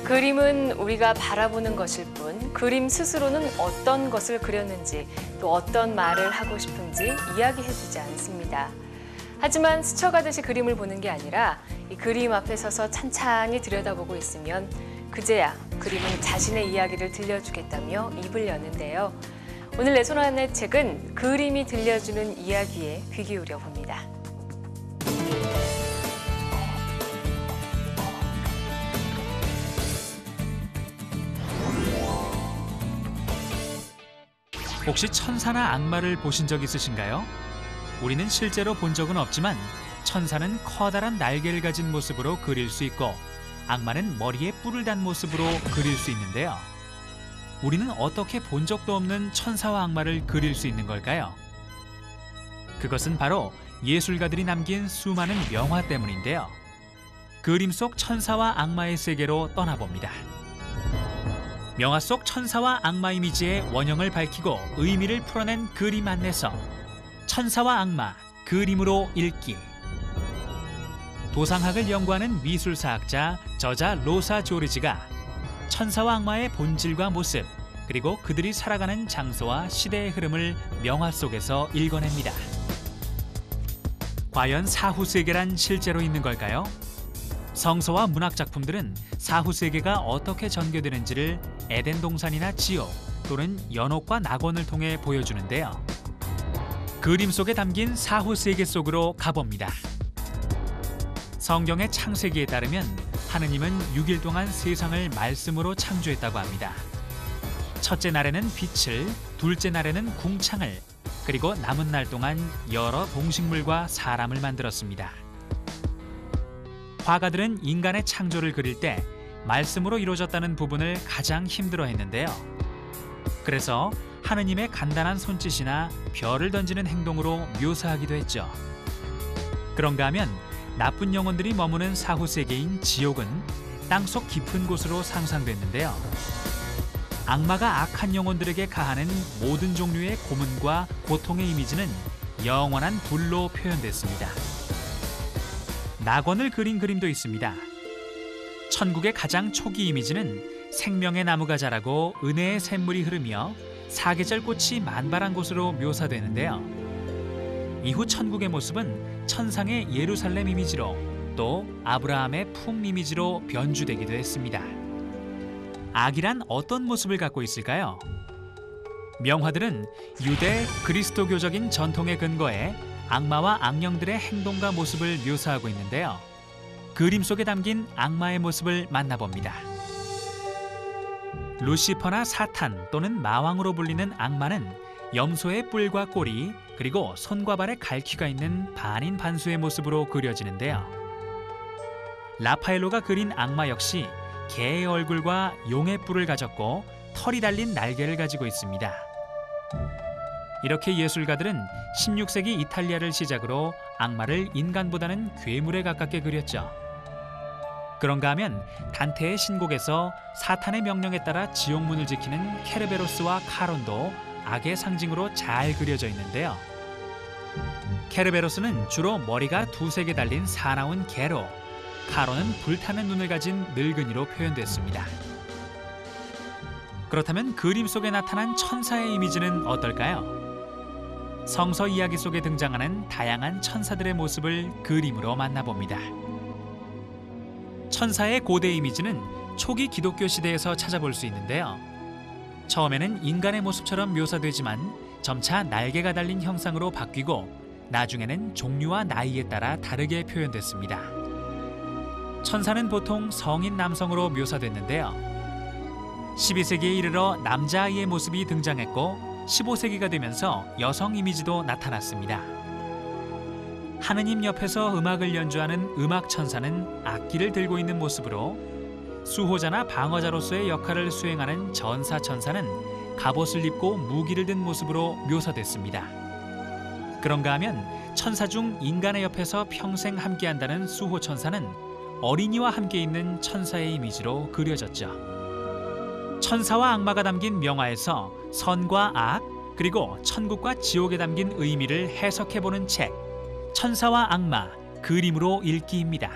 그림은 우리가 바라보는 것일 뿐 그림 스스로는 어떤 것을 그렸는지 또 어떤 말을 하고 싶은지 이야기해주지 않습니다. 하지만 스쳐가듯이 그림을 보는 게 아니라 이 그림 앞에 서서 찬찬히 들여다보고 있으면 그제야 그림은 자신의 이야기를 들려주겠다며 입을 여는데요. 오늘 내 손 안의 책은 그림이 들려주는 이야기에 귀 기울여 봅니다. 혹시 천사나 악마를 보신 적 있으신가요? 우리는 실제로 본 적은 없지만 천사는 커다란 날개를 가진 모습으로 그릴 수 있고 악마는 머리에 뿔을 단 모습으로 그릴 수 있는데요. 우리는 어떻게 본 적도 없는 천사와 악마를 그릴 수 있는 걸까요? 그것은 바로 예술가들이 남긴 수많은 명화 때문인데요. 그림 속 천사와 악마의 세계로 떠나봅니다. 명화 속 천사와 악마 이미지의 원형을 밝히고 의미를 풀어낸 그림 안내서 천사와 악마 그림으로 읽기. 도상학을 연구하는 미술사학자 저자 로사 조르지가 천사와 악마의 본질과 모습 그리고 그들이 살아가는 장소와 시대의 흐름을 명화 속에서 읽어냅니다. 과연 사후세계란 실제로 있는 걸까요? 성서와 문학 작품들은 사후세계가 어떻게 전개되는지를 에덴 동산이나 지옥 또는 연옥과 낙원을 통해 보여주는데요. 그림 속에 담긴 사후세계 속으로 가봅니다. 성경의 창세기에 따르면 하느님은 6일 동안 세상을 말씀으로 창조했다고 합니다. 첫째 날에는 빛을, 둘째 날에는 궁창을, 그리고 남은 날 동안 여러 동식물과 사람을 만들었습니다. 화가들은 인간의 창조를 그릴 때 말씀으로 이루어졌다는 부분을 가장 힘들어했는데요. 그래서 하느님의 간단한 손짓이나 별을 던지는 행동으로 묘사하기도 했죠. 그런가 하면 나쁜 영혼들이 머무는 사후세계인 지옥은 땅속 깊은 곳으로 상상됐는데요. 악마가 악한 영혼들에게 가하는 모든 종류의 고문과 고통의 이미지는 영원한 불로 표현됐습니다. 낙원을 그린 그림도 있습니다. 천국의 가장 초기 이미지는 생명의 나무가 자라고 은혜의 샘물이 흐르며 사계절 꽃이 만발한 곳으로 묘사되는데요. 이후 천국의 모습은 천상의 예루살렘 이미지로 또 아브라함의 품 이미지로 변주되기도 했습니다. 악이란 어떤 모습을 갖고 있을까요? 명화들은 유대 그리스도교적인 전통에 근거해 악마와 악령들의 행동과 모습을 묘사하고 있는데요. 그림 속에 담긴 악마의 모습을 만나봅니다. 루시퍼나 사탄 또는 마왕으로 불리는 악마는 염소의 뿔과 꼬리 그리고 손과 발에 갈퀴가 있는 반인 반수의 모습으로 그려지는데요. 라파엘로가 그린 악마 역시 개의 얼굴과 용의 뿔을 가졌고 털이 달린 날개를 가지고 있습니다. 이렇게 예술가들은 16세기 이탈리아를 시작으로 악마를 인간보다는 괴물에 가깝게 그렸죠. 그런가 하면 단테의 신곡에서 사탄의 명령에 따라 지옥문을 지키는 케르베로스와 카론도 악의 상징으로 잘 그려져 있는데요. 케르베로스는 주로 머리가 두세 개 달린 사나운 개로, 카론은 불타는 눈을 가진 늙은이로 표현됐습니다. 그렇다면 그림 속에 나타난 천사의 이미지는 어떨까요? 성서 이야기 속에 등장하는 다양한 천사들의 모습을 그림으로 만나봅니다. 천사의 고대 이미지는 초기 기독교 시대에서 찾아볼 수 있는데요. 처음에는 인간의 모습처럼 묘사되지만 점차 날개가 달린 형상으로 바뀌고 나중에는 종류와 나이에 따라 다르게 표현됐습니다. 천사는 보통 성인 남성으로 묘사됐는데요. 12세기에 이르러 남자아이의 모습이 등장했고 15세기가 되면서 여성 이미지도 나타났습니다. 하느님 옆에서 음악을 연주하는 음악 천사는 악기를 들고 있는 모습으로 수호자나 방어자로서의 역할을 수행하는 전사 천사는 갑옷을 입고 무기를 든 모습으로 묘사됐습니다. 그런가 하면 천사 중 인간의 옆에서 평생 함께한다는 수호 천사는 어린이와 함께 있는 천사의 이미지로 그려졌죠. 천사와 악마가 담긴 명화에서 선과 악, 그리고 천국과 지옥에 담긴 의미를 해석해보는 책, 천사와 악마, 그림으로 읽기입니다.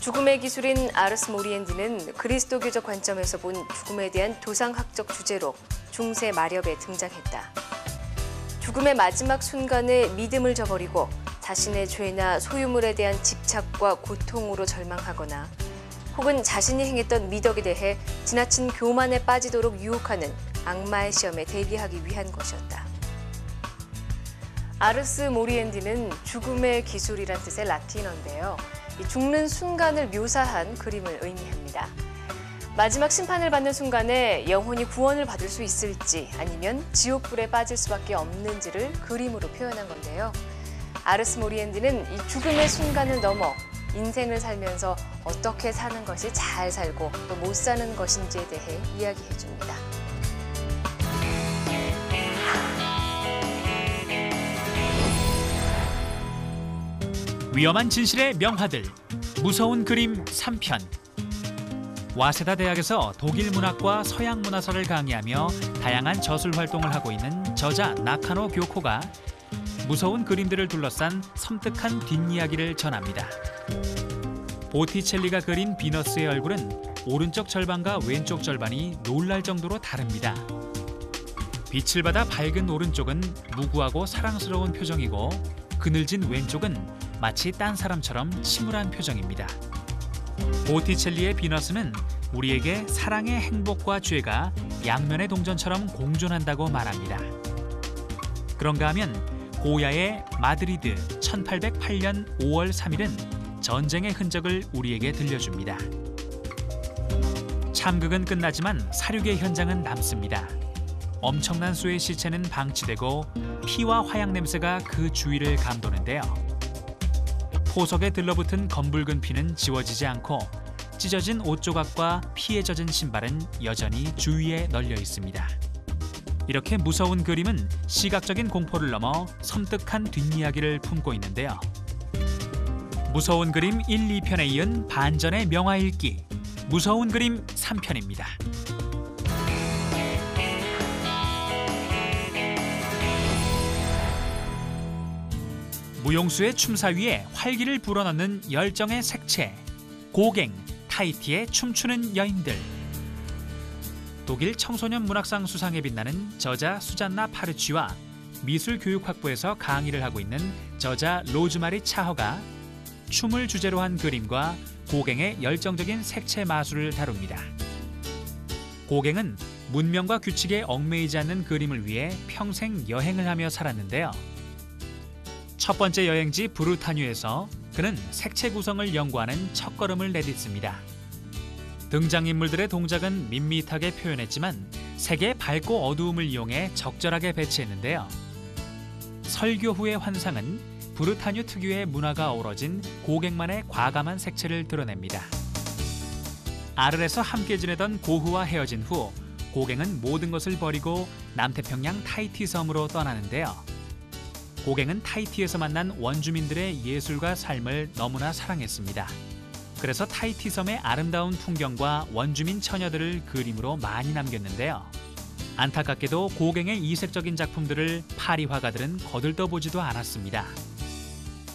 죽음의 기술인 아르스 모리엔디는 그리스도교적 관점에서 본 죽음에 대한 도상학적 주제로 중세 마렵에 등장했다. 죽음의 마지막 순간에 믿음을 저버리고 자신의 죄나 소유물에 대한 집착과 고통으로 절망하거나 혹은 자신이 행했던 미덕에 대해 지나친 교만에 빠지도록 유혹하는 악마의 시험에 대비하기 위한 것이었다. 아르스 모리엔디는 죽음의 기술이란 뜻의 라틴어인데요. 죽는 순간을 묘사한 그림을 의미합니다. 마지막 심판을 받는 순간에 영혼이 구원을 받을 수 있을지 아니면 지옥불에 빠질 수밖에 없는지를 그림으로 표현한 건데요. 아르스 모리엔디는 이 죽음의 순간을 넘어 인생을 살면서 어떻게 사는 것이 잘 살고 또 못 사는 것인지에 대해 이야기해 줍니다. 위험한 진실의 명화들, 무서운 그림 3편. 와세다 대학에서 독일 문학과 서양 문화서를 강의하며 다양한 저술 활동을 하고 있는 저자 나카노 교코가 무서운 그림들을 둘러싼 섬뜩한 뒷이야기를 전합니다. 보티첼리가 그린 비너스의 얼굴은 오른쪽 절반과 왼쪽 절반이 놀랄 정도로 다릅니다. 빛을 받아 밝은 오른쪽은 무구하고 사랑스러운 표정이고 그늘진 왼쪽은 마치 딴 사람처럼 침울한 표정입니다. 보티첼리의 비너스는 우리에게 사랑의 행복과 죄가 양면의 동전처럼 공존한다고 말합니다. 그런가 하면 고야의 마드리드 1808년 5월 3일은 전쟁의 흔적을 우리에게 들려줍니다. 참극은 끝나지만 사륙의 현장은 남습니다. 엄청난 수의 시체는 방치되고 피와 화약 냄새가 그 주위를 감도는데요. 포석에 들러붙은 검붉은 피는 지워지지 않고 찢어진 옷 조각과 피에 젖은 신발은 여전히 주위에 널려 있습니다. 이렇게 무서운 그림은 시각적인 공포를 넘어 섬뜩한 뒷이야기를 품고 있는데요. 무서운 그림 1, 2편에 이은 반전의 명화 읽기, 무서운 그림 3편입니다. 무용수의 춤사 위에 활기를 불어넣는 열정의 색채, 고갱, 타히티의 춤추는 여인들. 독일 청소년 문학상 수상에 빛나는 저자 수잔나 파르치와 미술교육학부에서 강의를 하고 있는 저자 로즈마리 차허가 춤을 주제로 한 그림과 고갱의 열정적인 색채 마술을 다룹니다. 고갱은 문명과 규칙에 얽매이지 않는 그림을 위해 평생 여행을 하며 살았는데요. 첫 번째 여행지 브루타뉴에서 그는 색채 구성을 연구하는 첫걸음을 내딛습니다. 등장인물들의 동작은 밋밋하게 표현했지만 색의 밝고 어두움을 이용해 적절하게 배치했는데요. 설교 후의 환상은 브루타뉴 특유의 문화가 어우러진 고갱만의 과감한 색채를 드러냅니다. 아르에서 함께 지내던 고흐와 헤어진 후 고갱은 모든 것을 버리고 남태평양 타히티 섬으로 떠나는데요. 고갱은 타히티에서 만난 원주민들의 예술과 삶을 너무나 사랑했습니다. 그래서 타히티 섬의 아름다운 풍경과 원주민 처녀들을 그림으로 많이 남겼는데요. 안타깝게도 고갱의 이색적인 작품들을 파리 화가들은 거들떠보지도 않았습니다.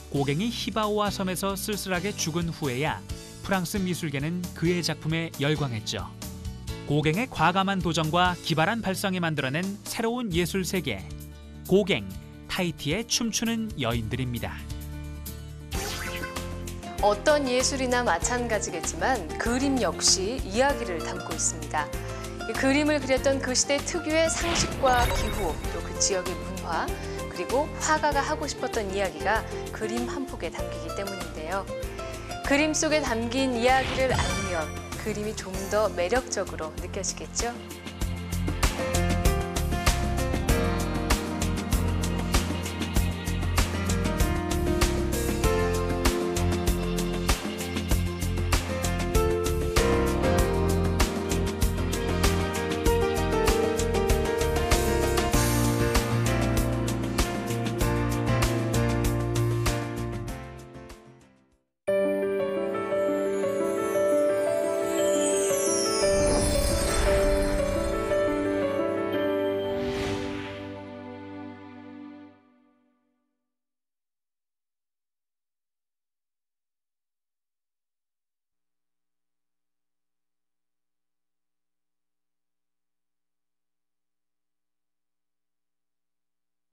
고갱이 히바오아 섬에서 쓸쓸하게 죽은 후에야 프랑스 미술계는 그의 작품에 열광했죠. 고갱의 과감한 도전과 기발한 발상이 만들어낸 새로운 예술 세계, 고갱, 타히티의 춤추는 여인들입니다. 어떤 예술이나 마찬가지겠지만 그림 역시 이야기를 담고 있습니다. 이 그림을 그렸던 그 시대 특유의 상식과 기후, 또 그 지역의 문화, 그리고 화가가 하고 싶었던 이야기가 그림 한 폭에 담기기 때문인데요. 그림 속에 담긴 이야기를 알면 그림이 좀 더 매력적으로 느껴지겠죠?